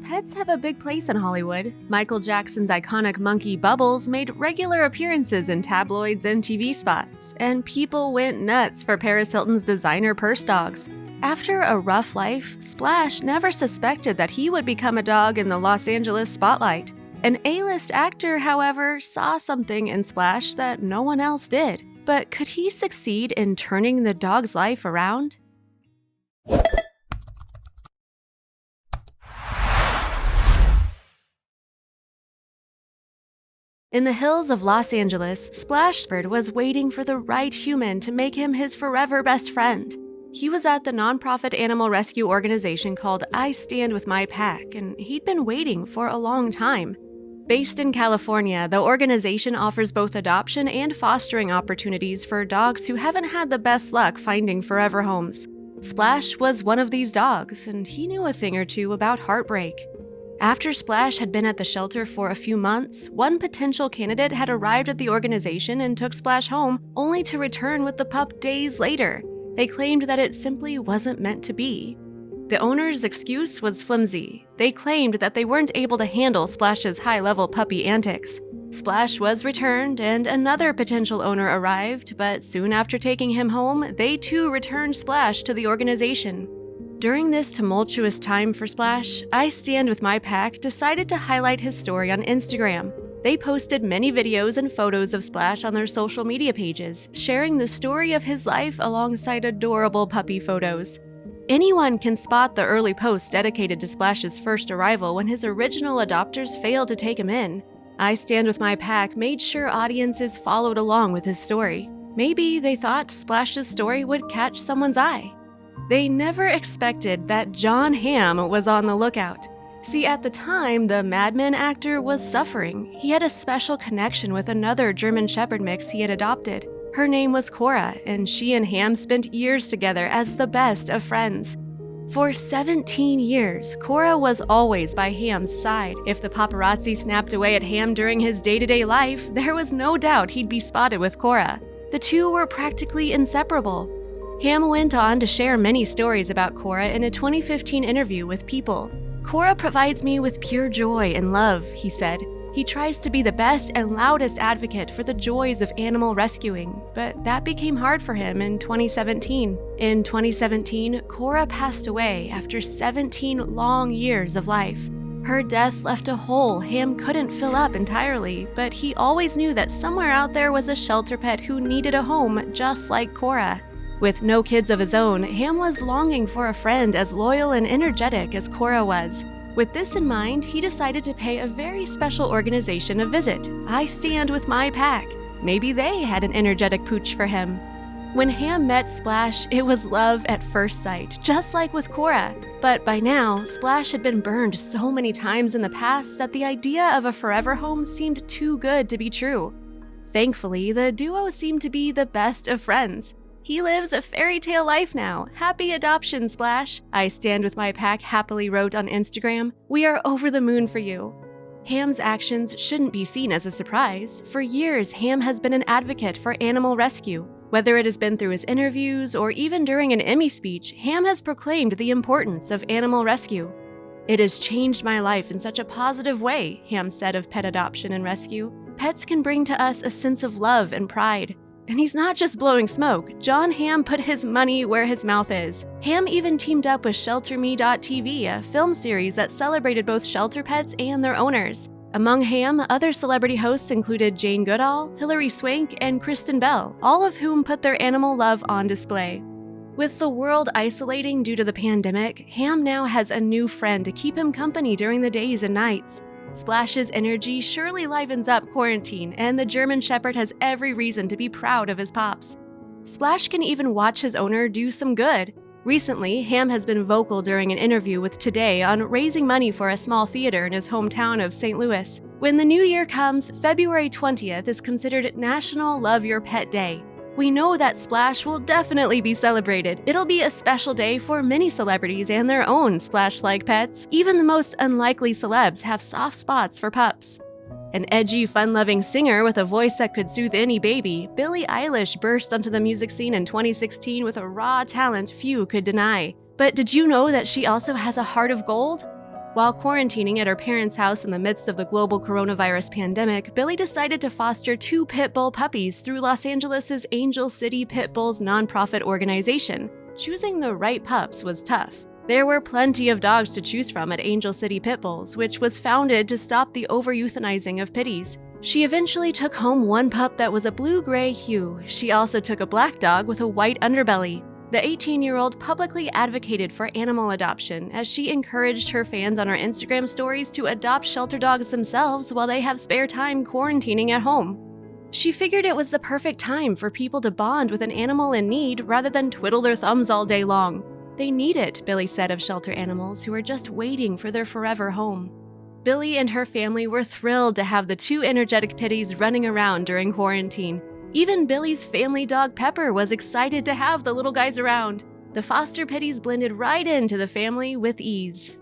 pets have a big place in Hollywood. Michael Jackson's iconic monkey Bubbles made regular appearances in tabloids and TV spots, and people went nuts for Paris Hilton's designer purse dogs. After a rough life, Splash never suspected that he would become a dog in the Los Angeles spotlight. An A-list actor, however, saw something in Splash that no one else did. But could he succeed in turning the dog's life around? In the hills of Los Angeles, Splashbird was waiting for the right human to make him his forever best friend. He was at the nonprofit animal rescue organization called I Stand With My Pack, and he'd been waiting for a long time. Based in California, the organization offers both adoption and fostering opportunities for dogs who haven't had the best luck finding forever homes. Splash was one of these dogs, and he knew a thing or two about heartbreak. After Splash had been at the shelter for a few months, one potential candidate had arrived at the organization and took Splash home, only to return with the pup days later. They claimed that it simply wasn't meant to be. The owner's excuse was flimsy. They claimed that they weren't able to handle Splash's high-level puppy antics. Splash was returned, and another potential owner arrived, but soon after taking him home, they too returned Splash to the organization. During this tumultuous time for Splash, I Stand With My Pack decided to highlight his story on Instagram. They posted many videos and photos of Splash on their social media pages, sharing the story of his life alongside adorable puppy photos. Anyone can spot the early posts dedicated to Splash's first arrival when his original adopters failed to take him in. I Stand With My Pack made sure audiences followed along with his story. Maybe they thought Splash's story would catch someone's eye. They never expected that Jon Hamm was on the lookout. See, at the time, the Mad Men actor was suffering. He had a special connection with another German Shepherd mix he had adopted. Her name was Cora, and she and Hamm spent years together as the best of friends. For 17 years, Cora was always by Hamm's side. If the paparazzi snapped away at Hamm during his day-to-day life, there was no doubt he'd be spotted with Cora. The two were practically inseparable. Hamm went on to share many stories about Cora in a 2015 interview with People. "Cora provides me with pure joy and love," he said. He tries to be the best and loudest advocate for the joys of animal rescuing, but that became hard for him in 2017. In 2017, Cora passed away after 17 long years of life. Her death left a hole Hamm couldn't fill up entirely, but he always knew that somewhere out there was a shelter pet who needed a home just like Cora. With no kids of his own, Hamm was longing for a friend as loyal and energetic as Cora was. With this in mind, he decided to pay a very special organization a visit, I Stand With My Pack. Maybe they had an energetic pooch for him. When Hamm met Splash, it was love at first sight, just like with Cora. But by now, Splash had been burned so many times in the past that the idea of a forever home seemed too good to be true. Thankfully, the duo seemed to be the best of friends. He lives a fairy tale life now. Happy adoption, Splash. I Stand With My Pack happily wrote on Instagram. We are over the moon for you. Hamm's actions shouldn't be seen as a surprise. For years, Hamm has been an advocate for animal rescue. Whether it has been through his interviews or even during an Emmy speech, Hamm has proclaimed the importance of animal rescue. "It has changed my life in such a positive way," Hamm said of pet adoption and rescue. "Pets can bring to us a sense of love and pride." And he's not just blowing smoke. Jon Hamm put his money where his mouth is. Hamm even teamed up with ShelterMe.tv, a film series that celebrated both shelter pets and their owners. Among Hamm, other celebrity hosts included Jane Goodall, Hilary Swank, and Kristen Bell, all of whom put their animal love on display. With the world isolating due to the pandemic, Hamm now has a new friend to keep him company during the days and nights. Splash's energy surely livens up quarantine, and the German Shepherd has every reason to be proud of his pops. Splash can even watch his owner do some good. Recently, Hamm has been vocal during an interview with Today on raising money for a small theater in his hometown of St. Louis. When the new year comes, February 20th is considered National Love Your Pet Day. We know that Splash will definitely be celebrated. It'll be a special day for many celebrities and their own Splash-like pets. Even the most unlikely celebs have soft spots for pups. An edgy, fun-loving singer with a voice that could soothe any baby, Billie Eilish burst onto the music scene in 2016 with a raw talent few could deny. But did you know that she also has a heart of gold? While quarantining at her parents' house in the midst of the global coronavirus pandemic, Billie decided to foster 2 pit bull puppies through Los Angeles' Angel City Pit Bulls nonprofit organization. Choosing the right pups was tough. There were plenty of dogs to choose from at Angel City Pit Bulls, which was founded to stop the over-euthanizing of pitties. She eventually took home 1 pup that was a blue-gray hue. She also took a black dog with a white underbelly. The 18-year-old publicly advocated for animal adoption as she encouraged her fans on her Instagram stories to adopt shelter dogs themselves while they have spare time quarantining at home. She figured it was the perfect time for people to bond with an animal in need rather than twiddle their thumbs all day long. They need it, Billie said of shelter animals who are just waiting for their forever home. Billie and her family were thrilled to have the 2 energetic pitties running around during quarantine. Even Billie's family dog Pepper was excited to have the little guys around. The foster pitties blended right into the family with ease.